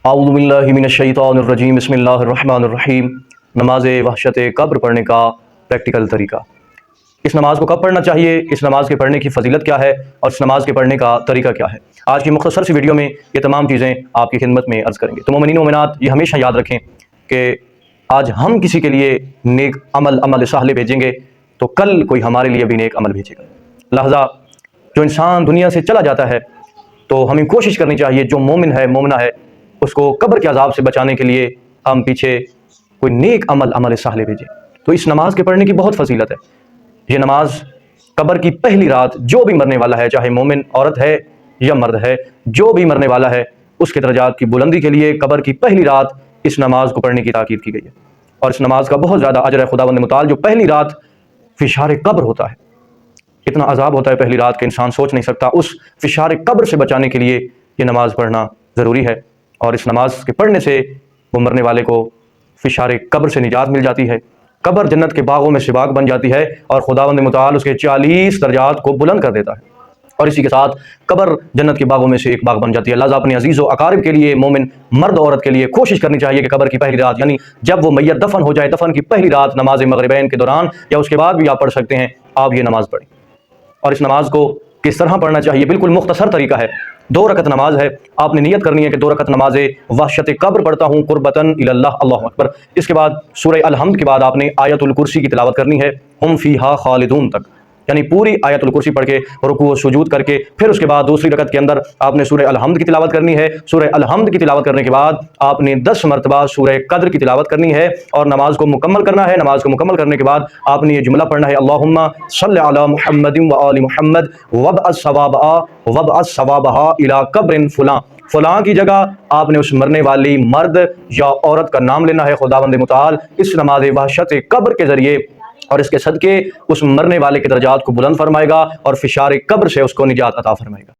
اعوذ باللہ من الشیطان الرجیم بسم اللہ الرحمن الرحیم۔ نماز وحشت قبر پڑھنے کا پریکٹیکل طریقہ۔ اس نماز کو کب پڑھنا چاہیے، اس نماز کے پڑھنے کی فضیلت کیا ہے اور اس نماز کے پڑھنے کا طریقہ کیا ہے، آج کی مختصر سی ویڈیو میں یہ تمام چیزیں آپ کی خدمت میں عرض کریں گے۔ تو مومنین و مومنات یہ ہمیشہ یاد رکھیں کہ آج ہم کسی کے لیے نیک عمل صالح بھیجیں گے تو کل کوئی ہمارے لیے بھی نیک عمل بھیجے گا۔ لہذا جو انسان دنیا سے چلا جاتا ہے تو ہمیں کوشش کرنی چاہیے جو مومن ہے مومنہ ہے اس کو قبر کے عذاب سے بچانے کے لیے ہم پیچھے کوئی نیک عمل صالح بھیجیں۔ تو اس نماز کے پڑھنے کی بہت فضیلت ہے۔ یہ نماز قبر کی پہلی رات جو بھی مرنے والا ہے، چاہے مومن عورت ہے یا مرد ہے، جو بھی مرنے والا ہے اس کے درجات کی بلندی کے لیے قبر کی پہلی رات اس نماز کو پڑھنے کی تاکید کی گئی ہے، اور اس نماز کا بہت زیادہ اجر ہے خداوند متعال۔ جو پہلی رات فشار قبر ہوتا ہے، اتنا عذاب ہوتا ہے پہلی رات کہ انسان سوچ نہیں سکتا، اس فشار قبر سے بچانے کے لیے یہ نماز پڑھنا ضروری ہے، اور اس نماز کے پڑھنے سے وہ مرنے والے کو فشار قبر سے نجات مل جاتی ہے۔ قبر جنت کے باغوں میں سے باغ بن جاتی ہے اور خداوند متعال اس کے 40 درجات کو بلند کر دیتا ہے، اور اسی کے ساتھ قبر جنت کے باغوں میں سے ایک باغ بن جاتی ہے۔ لہٰذا اپنے عزیز و اقارب کے لیے، مومن مرد عورت کے لیے کوشش کرنی چاہیے کہ قبر کی پہلی رات، یعنی جب وہ میت دفن ہو جائے، دفن کی پہلی رات نماز مغربین کے دوران یا اس کے بعد بھی آپ پڑھ سکتے ہیں، آپ یہ نماز پڑھیں۔ اور اس نماز کو کس طرح پڑھنا چاہیے، بالکل مختصر طریقہ ہے۔ 2 رکعت نماز ہے، آپ نے نیت کرنی ہے کہ 2 رکعت نماز وحشت قبر پڑھتا ہوں قربتاً الی اللہ، اللہ اکبر۔ اس کے بعد سورہ الحمد کے بعد آپ نے آیت الکرسی کی تلاوت کرنی ہے، ہم فیہا خالدون تک، یعنی پوری آیت الکرسی پڑھ کے رکوع و سجود کر کے پھر اس کے بعد دوسری رکعت کے اندر آپ نے سورہ الحمد کی تلاوت کرنی ہے۔ سورہ الحمد کی تلاوت کرنے کے بعد آپ نے 10 مرتبہ سورہ قدر کی تلاوت کرنی ہے اور نماز کو مکمل کرنا ہے۔ نماز کو مکمل کرنے کے بعد آپ نے یہ جملہ پڑھنا ہے، اللہم صلی علی محمد و آل محمد وابعث ثوابہا الی قبر فلاں، فلاں کی جگہ آپ نے اس مرنے والی مرد یا عورت کا نام لینا ہے۔ خداوند متعال اس نماز وحشت قبر کے ذریعے اور اس کے صدقے اس مرنے والے کے درجات کو بلند فرمائے گا اور فشار قبر سے اس کو نجات عطا فرمائے گا۔